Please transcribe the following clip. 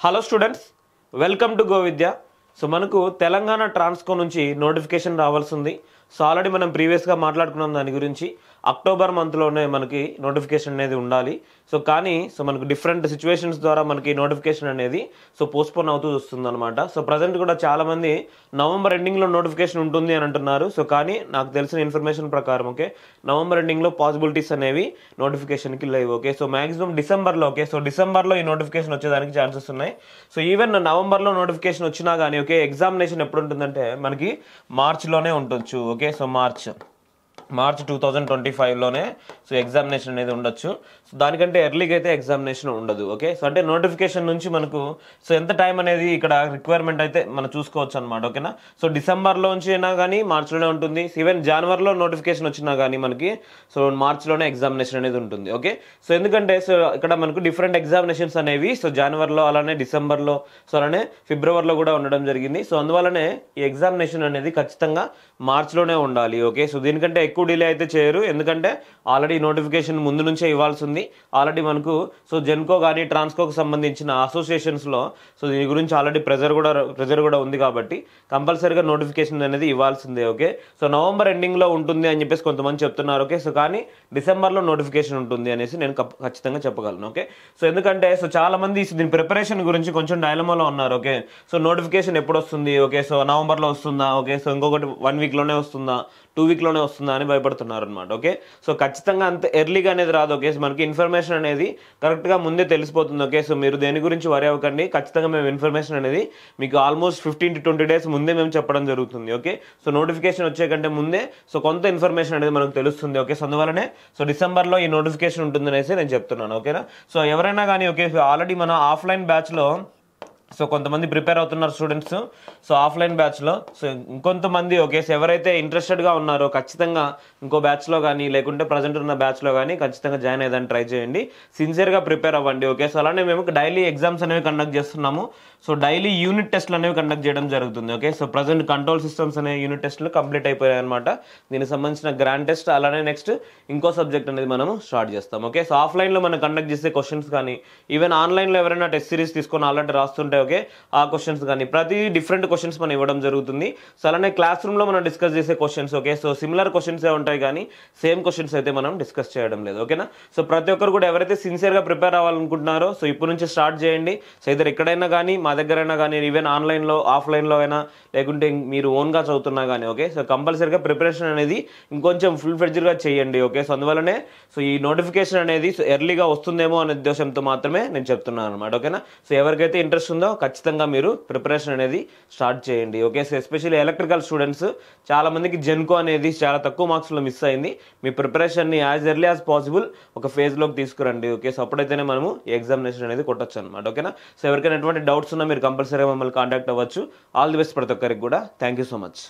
Hello students, welcome to go Vidya. So మనకు తెలంగాణ ట్రాన్స్కో నుంచి notification రావాల్సి ఉంది. సో ఆల్రెడీ మనం ప్రీవియస్గా మాట్లాడుకున్నాం దాని గురించి. అక్టోబర్ మంత్లోనే మనకి నోటిఫికేషన్ అనేది ఉండాలి. కానీ మనకు డిఫరెంట్ సిచ్యువేషన్స్ ద్వారా మనకి నోటిఫికేషన్ అనేది పోస్ట్పోన్ అవుతూ వస్తుంది అనమాట. సో ప్రజెంట్ కూడా చాలామంది నవంబర్ ఎండింగ్లో నోటిఫికేషన్ ఉంటుంది అని అంటున్నారు. కానీ నాకు తెలిసిన ఇన్ఫర్మేషన్ ప్రకారం నవంబర్ ఎండింగ్లో పాసిబిలిటీస్ అనేవి నోటిఫికేషన్కి లేవు. సో మ్యాక్సిమం డిసెంబర్లో డిసెంబర్లో ఈ నోటిఫికేషన్ వచ్చేదానికి ఛాన్సెస్ ఉన్నాయి. ఈవెన్ నవంబర్లో నోటిఫికేషన్ వచ్చినా కానీ ఎగ్జామినేషన్ ఎప్పుడు ఉంటుందంటే మనకి మార్చ్లోనే ఉండొచ్చు. మార్చ్ 2025లోనే ఎగ్జామినేషన్ అనేది ఉండొచ్చు. దానికంటే ఎర్లీగా అయితే ఎగ్జామినేషన్ ఉండదు. అంటే నోటిఫికేషన్ నుంచి మనకు ఎంత టైం అనేది ఇక్కడ రిక్వైర్మెంట్ అయితే మనం చూసుకోవచ్చు అనమాట. ఓకేనా. డిసెంబర్లోంచి అయినా కానీ మార్చ్లోనే ఉంటుంది. ఈవెన్ జనవరిలో నోటిఫికేషన్ వచ్చినా కానీ మనకి మార్చ్లోనే ఎగ్జామినేషన్ అనేది ఉంటుంది. ఎందుకంటే ఇక్కడ మనకు డిఫరెంట్ ఎగ్జామినేషన్స్ అనేవి జనవరిలో, అలానే డిసెంబర్లో, అలానే ఫిబ్రవరిలో కూడా ఉండడం జరిగింది. అందువల్లనే ఈ ఎగ్జామినేషన్ అనేది ఖచ్చితంగా మార్చ్లోనే ఉండాలి. దీనికంటే ఎక్కువ డిలే అయితే చేయరు. ఎందుకంటే ఆల్రెడీ నోటిఫికేషన్ ముందు నుంచే ఇవ్వాల్సి ఉంది. ఆల్రెడీ మనకు జెన్కో కానీ ట్రాన్స్కోకి సంబంధించిన అసోసియేషన్స్లో దీని గురించి ఆల్రెడీ ప్రెజర్ కూడా ఉంది కాబట్టి కంపల్సరీగా నోటిఫికేషన్ అనేది ఇవ్వాల్సిందే. నవంబర్ ఎండింగ్లో ఉంటుంది అని చెప్పేసి కొంతమంది చెప్తున్నారు. కానీ డిసెంబర్లో నోటిఫికేషన్ ఉంటుంది అనేసి నేను ఖచ్చితంగా చెప్పగలను. ఎందుకంటే చాలా మంది దీని ప్రిపరేషన్ గురించి కొంచెం డైలమాలో ఉన్నారు. నోటిఫికేషన్ ఎప్పుడు వస్తుంది? నవంబర్లో వస్తుందా? ఇంకొకటి 1 వీక్లోనే వస్తుందా, 2 వీక్లోనే వస్తుందా అని భయపడుతున్నారు అనమాట. ఖచ్చితంగా అంత ఎర్లీగా అనేది రాదు. మనకి ఇన్ఫర్మేషన్ అనేది కరెక్ట్గా ముందే తెలిసిపోతుంది. మీరు దేని గురించి వరి అవ్వకండి. ఖచ్చితంగా మేము ఇన్ఫర్మేషన్ అనేది మీకు ఆల్మోస్ట్ 15 to 20 days ముందే మేము చెప్పడం జరుగుతుంది. నోటిఫికేషన్ వచ్చే కంటే ముందే కొంత ఇన్ఫర్మేషన్ అనేది మనకు తెలుస్తుంది. అందువల్లనే డిసెంబర్లో ఈ నోటిఫికేషన్ ఉంటుంది అనేసి నేను చెప్తున్నాను. ఓకేనా. ఎవరైనా కానీ ఆల్రెడీ మన ఆఫ్లైన్ బ్యాచ్లో కొంతమంది ప్రిపేర్ అవుతున్నారు స్టూడెంట్స్. ఆఫ్లైన్ బ్యాచ్లో ఇంకొంతమంది ఎవరైతే ఇంట్రెస్టెడ్గా ఉన్నారో ఖచ్చితంగా ఇంకో బ్యాచ్లో కానీ లేకుంటే ప్రజెంట్ ఉన్న బ్యాచ్లో కానీ ఖచ్చితంగా జాయిన్ అయ్యేదాన్ని ట్రై చేయండి. సిన్సియర్గా ప్రిపేర్ అవ్వండి. అలానే మేము డైలీ ఎగ్జామ్స్ అనేవి కండక్ట్ చేస్తున్నాము. డైలీ యూనిట్ టెస్ట్లు అనేవి కండక్ట్ చేయడం జరుగుతుంది. ప్రజెంట్ కంట్రోల్ సిస్టమ్స్ అనే యూనిట్ టెస్ట్లు కంప్లీట్ అయిపోయాయి అనమాట. దీనికి సంబంధించిన గ్రాండ్ టెస్ట్, అలానే నెక్స్ట్ ఇంకో సబ్జెక్ట్ అనేది మనం స్టార్ట్ చేస్తాం. ఆఫ్లైన్లో మనం కండక్ట్ చేసే క్వశ్చన్స్ కానీ, ఈవెన్ ఆన్లైన్లో ఎవరైనా టెస్ట్ సిరీస్ తీసుకొని ఆల్రెడీ రాస్తుంటే ఆ క్వశ్చన్స్ కానీ ప్రతి డిఫరెంట్ క్వశ్చన్స్ మనం ఇవ్వడం జరుగుతుంది. అలానే క్లాస్ రూమ్లో మనం డిస్కస్ చేసే క్వశ్చన్స్ సిమిలర్ క్వశ్చన్స్ ఉంటాయి కానీ సేమ్ క్వశ్చన్స్ అయితే మనం డిస్కస్ చేయడం లేదు. ఓకేనా. ప్రతి ఒక్కరు కూడా ఎవరైతే సిన్సియర్గా ప్రిపేర్ అవ్వాలనుకుంటున్నారో ఇప్పుడు నుంచి స్టార్ట్ చేయండి. ఇద్దరు ఎక్కడైనా కానీ, మా దగ్గరైనా కానీ, ఈవెన్ ఆన్లైన్లో ఆఫ్లైన్లో అయినా, లేకుంటే మీరు ఓన్గా చదువుతున్నా కానీ కంపల్సరీగా ప్రిపరేషన్ అనేది ఇంకొంచెం ఫుల్ ఫ్లెడ్జ్డ్గా చేయండి. అందువల్లనే ఈ నోటిఫికేషన్ అనేది ఎర్లీగా వస్తుందేమో అనే ఉద్దేశంతో మాత్రమే నేను చెప్తున్నాను అనమాట. ఓకేనా. ఎవరికైతే ఇంట్రెస్ట్ ఉందో ఖచ్చితంగా మీరు ప్రిపరేషన్ అనేది స్టార్ట్ చేయండి. ఎస్పెషల్లీ ఎలక్ట్రికల్ స్టూడెంట్స్ చాలా మందికి జెన్కో అనేది చాలా తక్కువ మార్క్స్లో మిస్ అయింది. మీ ప్రిపరేషన్ని యాజ్ ఎర్లీ యాజ్ పాసిబుల్ ఒక ఫేజ్లోకి తీసుకురండి. అప్పుడైతేనే మనము ఎగ్జామినేషన్ అనేది కొట్టొచ్చు అనమాట. ఓకేనా. ఎవరికైనా ఎటువంటి డౌట్స్ ఉన్నా మీరు కంపల్సరీగా మమ్మల్ని కాంటాక్ట్ అవ్వచ్చు. ఆల్ ది బెస్ట్ ప్రతి ఒక్కరికి కూడా. Thank you so much.